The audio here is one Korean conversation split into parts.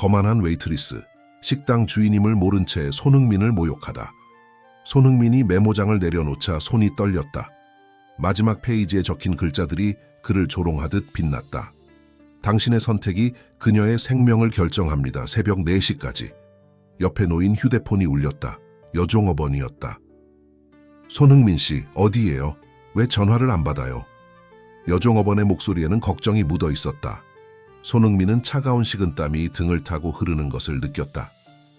거만한 웨이트리스, 식당 주인임을 모른 채 손흥민을 모욕하다. 손흥민이 메모장을 내려놓자 손이 떨렸다. 마지막 페이지에 적힌 글자들이 그를 조롱하듯 빛났다. 당신의 선택이 그녀의 생명을 결정합니다. 새벽 4시까지. 옆에 놓인 휴대폰이 울렸다. 여종업원이었다. 손흥민 씨, 어디예요? 왜 전화를 안 받아요? 여종업원의 목소리에는 걱정이 묻어 있었다. 손흥민은 차가운 식은땀이 등을 타고 흐르는 것을 느꼈다.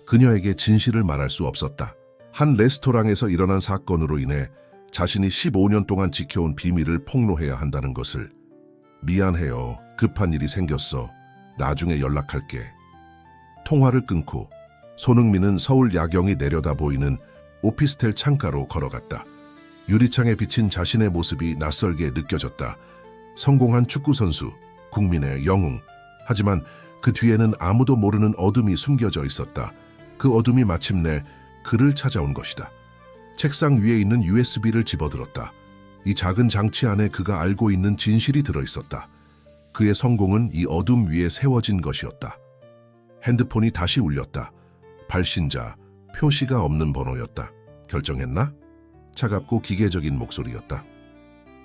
그녀에게 진실을 말할 수 없었다. 한 레스토랑에서 일어난 사건으로 인해 자신이 15년 동안 지켜온 비밀을 폭로해야 한다는 것을. 미안해요. 급한 일이 생겼어. 나중에 연락할게. 통화를 끊고 손흥민은 서울 야경이 내려다 보이는 오피스텔 창가로 걸어갔다. 유리창에 비친 자신의 모습이 낯설게 느껴졌다. 성공한 축구선수, 국민의 영웅. 하지만 그 뒤에는 아무도 모르는 어둠이 숨겨져 있었다. 그 어둠이 마침내 그를 찾아온 것이다. 책상 위에 있는 USB를 집어들었다. 이 작은 장치 안에 그가 알고 있는 진실이 들어있었다. 그의 성공은 이 어둠 위에 세워진 것이었다. 핸드폰이 다시 울렸다. 발신자, 표시가 없는 번호였다. 결정했나? 차갑고 기계적인 목소리였다.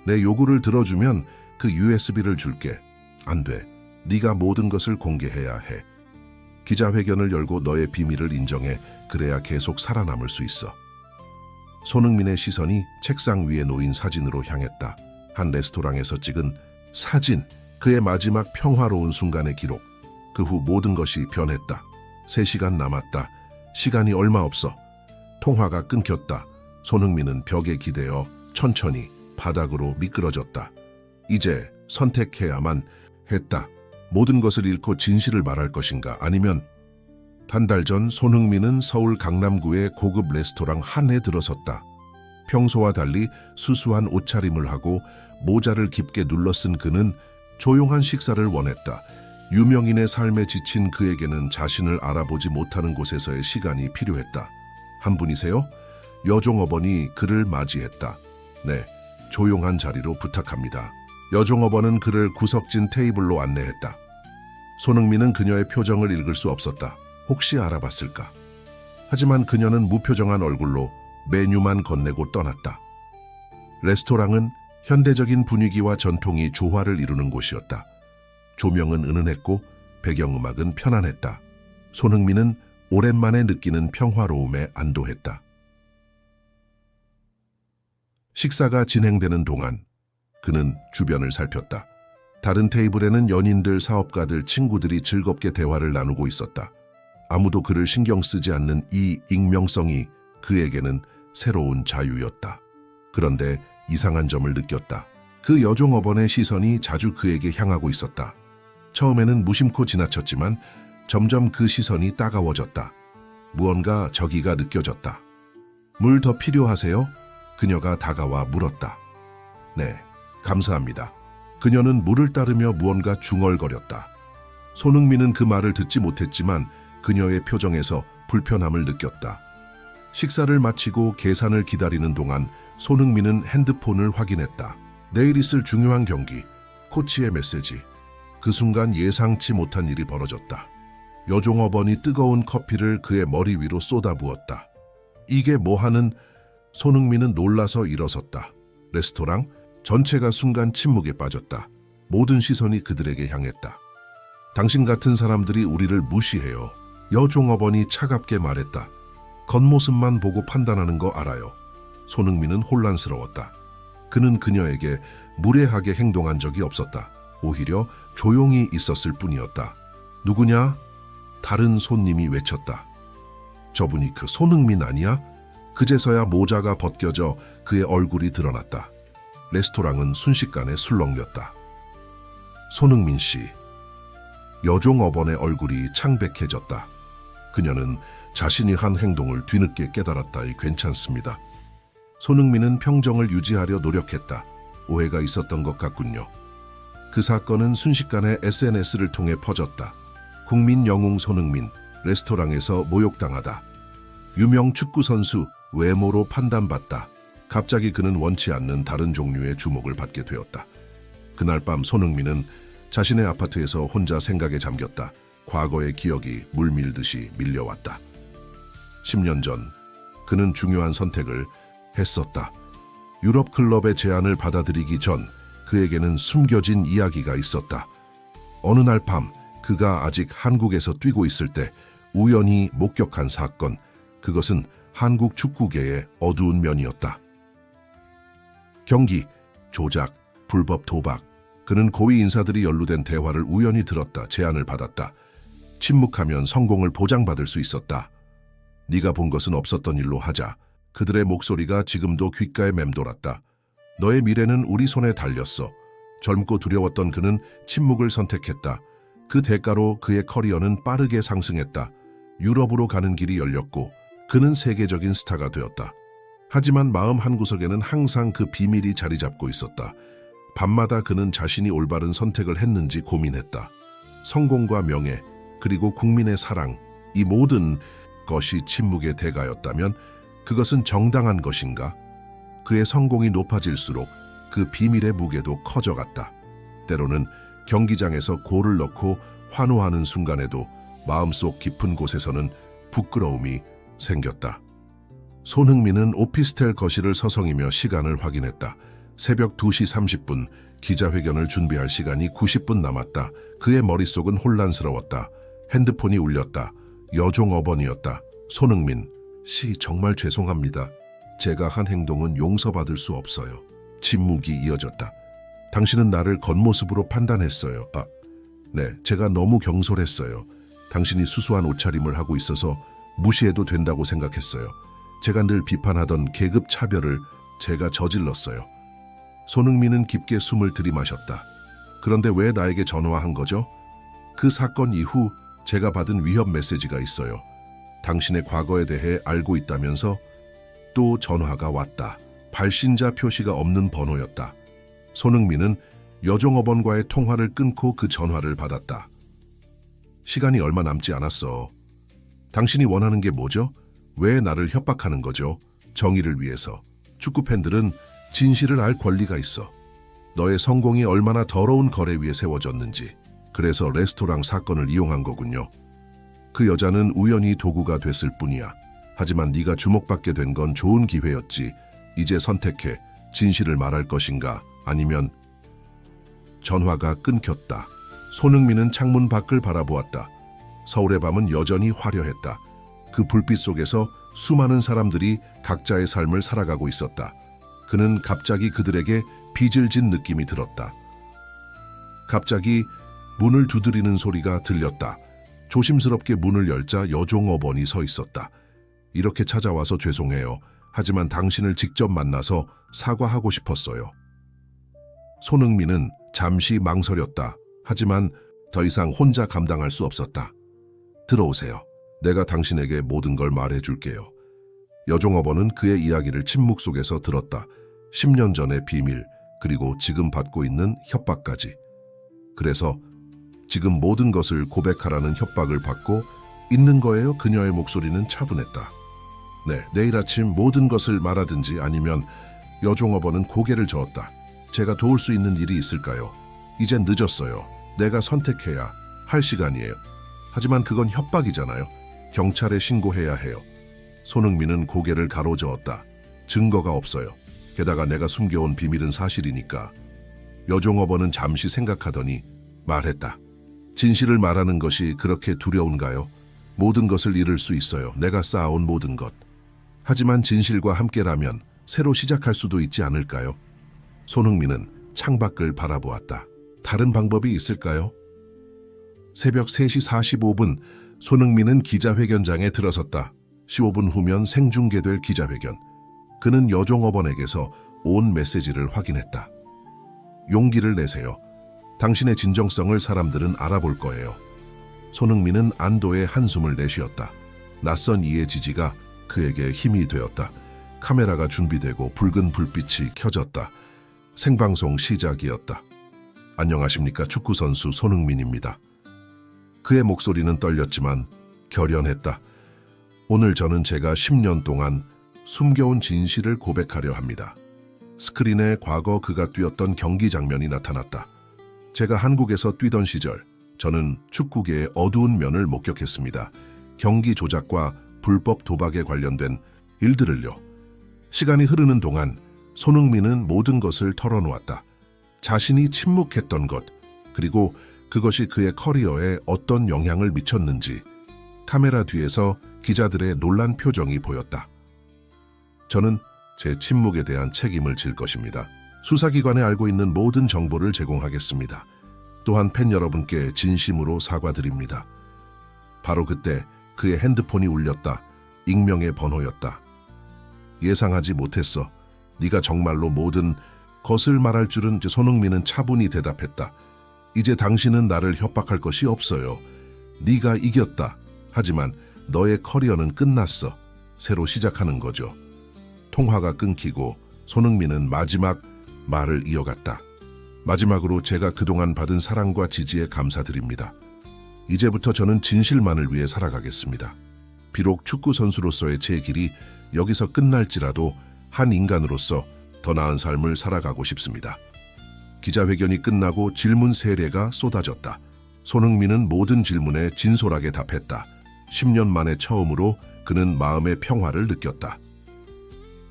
내 요구를 들어주면 그 USB를 줄게. 안 돼. 네가 모든 것을 공개해야 해. 기자회견을 열고 너의 비밀을 인정해. 그래야 계속 살아남을 수 있어. 손흥민의 시선이 책상 위에 놓인 사진으로 향했다. 한 레스토랑에서 찍은 사진, 그의 마지막 평화로운 순간의 기록. 그 후 모든 것이 변했다. 3시간 남았다. 시간이 얼마 없어. 통화가 끊겼다. 손흥민은 벽에 기대어 천천히 바닥으로 미끄러졌다. 이제 선택해야만 했다. 모든 것을 잃고 진실을 말할 것인가, 아니면. 한 달 전 손흥민은 서울 강남구의 고급 레스토랑 한에 들어섰다. 평소와 달리 수수한 옷차림을 하고 모자를 깊게 눌러쓴 그는 조용한 식사를 원했다. 유명인의 삶에 지친 그에게는 자신을 알아보지 못하는 곳에서의 시간이 필요했다. 한 분이세요? 여종업원이 그를 맞이했다. 네, 조용한 자리로 부탁합니다. 여종업원은 그를 구석진 테이블로 안내했다. 손흥민은 그녀의 표정을 읽을 수 없었다. 혹시 알아봤을까? 하지만 그녀는 무표정한 얼굴로 메뉴만 건네고 떠났다. 레스토랑은 현대적인 분위기와 전통이 조화를 이루는 곳이었다. 조명은 은은했고 배경음악은 편안했다. 손흥민은 오랜만에 느끼는 평화로움에 안도했다. 식사가 진행되는 동안 그는 주변을 살폈다. 다른 테이블에는 연인들, 사업가들, 친구들이 즐겁게 대화를 나누고 있었다. 아무도 그를 신경 쓰지 않는 이 익명성이 그에게는 새로운 자유였다. 그런데 이상한 점을 느꼈다. 그 여종업원의 시선이 자주 그에게 향하고 있었다. 처음에는 무심코 지나쳤지만 점점 그 시선이 따가워졌다. 무언가 적의가 느껴졌다. 물 더 필요하세요? 그녀가 다가와 물었다. 네, 감사합니다. 그녀는 물을 따르며 무언가 중얼거렸다. 손흥민은 그 말을 듣지 못했지만 그녀의 표정에서 불편함을 느꼈다. 식사를 마치고 계산을 기다리는 동안 손흥민은 핸드폰을 확인했다. 내일 있을 중요한 경기, 코치의 메시지. 그 순간 예상치 못한 일이 벌어졌다. 여종업원이 뜨거운 커피를 그의 머리 위로 쏟아부었다. 이게 뭐하는? 손흥민은 놀라서 일어섰다. 레스토랑 전체가 순간 침묵에 빠졌다. 모든 시선이 그들에게 향했다. 당신 같은 사람들이 우리를 무시해요. 여종업원이 차갑게 말했다. 겉모습만 보고 판단하는 거 알아요. 손흥민은 혼란스러웠다. 그는 그녀에게 무례하게 행동한 적이 없었다. 오히려 조용히 있었을 뿐이었다. 누구냐? 다른 손님이 외쳤다. 저분이 그 손흥민 아니야? 그제서야 모자가 벗겨져 그의 얼굴이 드러났다. 레스토랑은 순식간에 술렁였다. 손흥민 씨. 여종업원의 얼굴이 창백해졌다. 그녀는 자신이 한 행동을 뒤늦게 깨달았다이 괜찮습니다. 손흥민은 평정을 유지하려 노력했다. 오해가 있었던 것 같군요. 그 사건은 순식간에 SNS를 통해 퍼졌다. 국민 영웅 손흥민, 레스토랑에서 모욕당하다. 유명 축구선수, 외모로 판단받다. 갑자기 그는 원치 않는 다른 종류의 주목을 받게 되었다. 그날 밤 손흥민은 자신의 아파트에서 혼자 생각에 잠겼다. 과거의 기억이 물밀듯이 밀려왔다. 10년 전 그는 중요한 선택을 했었다. 유럽 클럽의 제안을 받아들이기 전 그에게는 숨겨진 이야기가 있었다. 어느 날 밤 그가 아직 한국에서 뛰고 있을 때 우연히 목격한 사건, 그것은 한국 축구계의 어두운 면이었다. 경기, 조작, 불법 도박. 그는 고위 인사들이 연루된 대화를 우연히 들었다. 제안을 받았다. 침묵하면 성공을 보장받을 수 있었다. 네가 본 것은 없었던 일로 하자. 그들의 목소리가 지금도 귓가에 맴돌았다. 너의 미래는 우리 손에 달렸어. 젊고 두려웠던 그는 침묵을 선택했다. 그 대가로 그의 커리어는 빠르게 상승했다. 유럽으로 가는 길이 열렸고 그는 세계적인 스타가 되었다. 하지만 마음 한구석에는 항상 그 비밀이 자리 잡고 있었다. 밤마다 그는 자신이 올바른 선택을 했는지 고민했다. 성공과 명예, 그리고 국민의 사랑, 이 모든 것이 침묵의 대가였다면 그것은 정당한 것인가? 그의 성공이 높아질수록 그 비밀의 무게도 커져갔다. 때로는 경기장에서 골을 넣고 환호하는 순간에도 마음속 깊은 곳에서는 부끄러움이 생겼다. 손흥민은 오피스텔 거실을 서성이며 시간을 확인했다. 새벽 2시 30분, 기자회견을 준비할 시간이 90분 남았다. 그의 머릿속은 혼란스러웠다. 핸드폰이 울렸다. 여종업원이었다. 손흥민, 씨 정말 죄송합니다. 제가 한 행동은 용서받을 수 없어요. 침묵이 이어졌다. 당신은 나를 겉모습으로 판단했어요. 네, 제가 너무 경솔했어요. 당신이 수수한 옷차림을 하고 있어서 무시해도 된다고 생각했어요. 제가 늘 비판하던 계급 차별을 제가 저질렀어요. 손흥민은 깊게 숨을 들이마셨다. 그런데 왜 나에게 전화한 거죠? 그 사건 이후 제가 받은 위협 메시지가 있어요. 당신의 과거에 대해 알고 있다면서 또 전화가 왔다. 발신자 표시가 없는 번호였다. 손흥민은 여종업원과의 통화를 끊고 그 전화를 받았다. 시간이 얼마 남지 않았어. 당신이 원하는 게 뭐죠? 왜 나를 협박하는 거죠? 정의를 위해서. 축구팬들은 진실을 알 권리가 있어. 너의 성공이 얼마나 더러운 거래 위에 세워졌는지. 그래서 레스토랑 사건을 이용한 거군요. 그 여자는 우연히 도구가 됐을 뿐이야. 하지만 네가 주목받게 된 건 좋은 기회였지. 이제 선택해. 진실을 말할 것인가? 아니면... 전화가 끊겼다. 손흥민은 창문 밖을 바라보았다. 서울의 밤은 여전히 화려했다. 그 불빛 속에서 수많은 사람들이 각자의 삶을 살아가고 있었다. 그는 갑자기 그들에게 빚을 진 느낌이 들었다. 갑자기 문을 두드리는 소리가 들렸다. 조심스럽게 문을 열자 여종업원이 서 있었다. 이렇게 찾아와서 죄송해요. 하지만 당신을 직접 만나서 사과하고 싶었어요. 손흥민은 잠시 망설였다. 하지만 더 이상 혼자 감당할 수 없었다. 들어오세요. 내가 당신에게 모든 걸 말해줄게요. 여종업원은 그의 이야기를 침묵 속에서 들었다. 10년 전의 비밀, 그리고 지금 받고 있는 협박까지. 그래서 지금 모든 것을 고백하라는 협박을 받고 있는 거예요. 그녀의 목소리는 차분했다. 네, 내일 아침 모든 것을 말하든지 아니면... 여종업원은 고개를 저었다. 제가 도울 수 있는 일이 있을까요? 이젠 늦었어요. 내가 선택해야 할 시간이에요. 하지만 그건 협박이잖아요. 경찰에 신고해야 해요. 손흥민은 고개를 가로저었다. 증거가 없어요. 게다가 내가 숨겨온 비밀은 사실이니까. 여종업원은 잠시 생각하더니 말했다. 진실을 말하는 것이 그렇게 두려운가요? 모든 것을 잃을 수 있어요. 내가 쌓아온 모든 것. 하지만 진실과 함께라면 새로 시작할 수도 있지 않을까요? 손흥민은 창밖을 바라보았다. 다른 방법이 있을까요? 새벽 3시 45분 손흥민은 기자회견장에 들어섰다. 15분 후면 생중계될 기자회견. 그는 여종업원에게서 온 메시지를 확인했다. 용기를 내세요. 당신의 진정성을 사람들은 알아볼 거예요. 손흥민은 안도의 한숨을 내쉬었다. 낯선 이의 지지가 그에게 힘이 되었다. 카메라가 준비되고 붉은 불빛이 켜졌다. 생방송 시작이었다. 안녕하십니까, 축구선수 손흥민입니다. 그의 목소리는 떨렸지만 결연했다. 오늘 저는 제가 10년 동안 숨겨온 진실을 고백하려 합니다. 스크린에 과거 그가 뛰었던 경기 장면이 나타났다. 제가 한국에서 뛰던 시절, 저는 축구계의 어두운 면을 목격했습니다. 경기 조작과 불법 도박에 관련된 일들을요. 시간이 흐르는 동안 손흥민은 모든 것을 털어놓았다. 자신이 침묵했던 것, 그리고 그것이 그의 커리어에 어떤 영향을 미쳤는지 카메라 뒤에서 기자들의 놀란 표정이 보였다. 저는 제 침묵에 대한 책임을 질 것입니다. 수사기관에 알고 있는 모든 정보를 제공하겠습니다. 또한 팬 여러분께 진심으로 사과드립니다. 바로 그때 그의 핸드폰이 울렸다. 익명의 번호였다. 예상하지 못했어. 네가 정말로 모든 것을 말할 줄은. 손흥민은 차분히 대답했다. 이제 당신은 나를 협박할 것이 없어요. 네가 이겼다. 하지만 너의 커리어는 끝났어. 새로 시작하는 거죠. 통화가 끊기고 손흥민은 마지막 말을 이어갔다. 마지막으로 제가 그동안 받은 사랑과 지지에 감사드립니다. 이제부터 저는 진실만을 위해 살아가겠습니다. 비록 축구 선수로서의 제 길이 여기서 끝날지라도 한 인간으로서 더 나은 삶을 살아가고 싶습니다. 기자회견이 끝나고 질문 세례가 쏟아졌다. 손흥민은 모든 질문에 진솔하게 답했다. 10년 만에 처음으로 그는 마음의 평화를 느꼈다.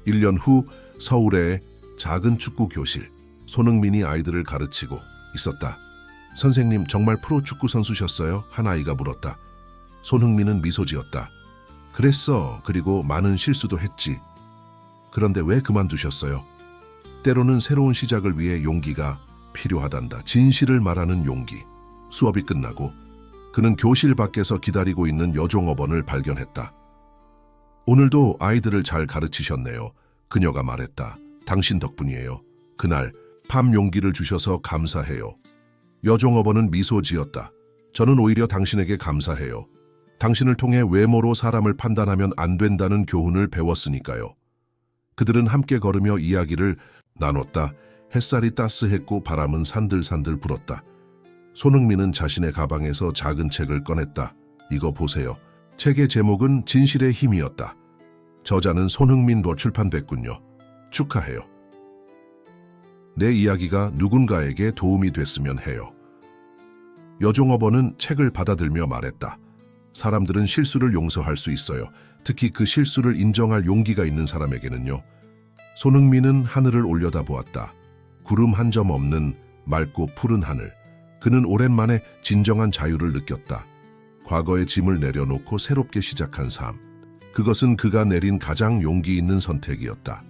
1년 후 서울의 작은 축구 교실. 손흥민이 아이들을 가르치고 있었다. 선생님, 정말 프로 축구 선수셨어요? 한 아이가 물었다. 손흥민은 미소 지었다. 그랬어. 그리고 많은 실수도 했지. 그런데 왜 그만두셨어요? 때로는 새로운 시작을 위해 용기가 필요하단다. 진실을 말하는 용기. 수업이 끝나고 그는 교실 밖에서 기다리고 있는 여종업원을 발견했다. 오늘도 아이들을 잘 가르치셨네요. 그녀가 말했다. 당신 덕분이에요. 그날 밤 용기를 주셔서 감사해요. 여종업원은 미소 지었다. 저는 오히려 당신에게 감사해요. 당신을 통해 외모로 사람을 판단하면 안 된다는 교훈을 배웠으니까요. 그들은 함께 걸으며 이야기를 나눴다. 햇살이 따스했고 바람은 산들산들 불었다. 손흥민은 자신의 가방에서 작은 책을 꺼냈다. 이거 보세요. 책의 제목은 진실의 힘이었다. 저자는 손흥민도 출판됐군요. 축하해요. 내 이야기가 누군가에게 도움이 됐으면 해요. 여종업원은 책을 받아들며 말했다. 사람들은 실수를 용서할 수 있어요. 특히 그 실수를 인정할 용기가 있는 사람에게는요. 손흥민은 하늘을 올려다보았다. 구름 한 점 없는 맑고 푸른 하늘. 그는 오랜만에 진정한 자유를 느꼈다. 과거의 짐을 내려놓고 새롭게 시작한 삶. 그것은 그가 내린 가장 용기 있는 선택이었다.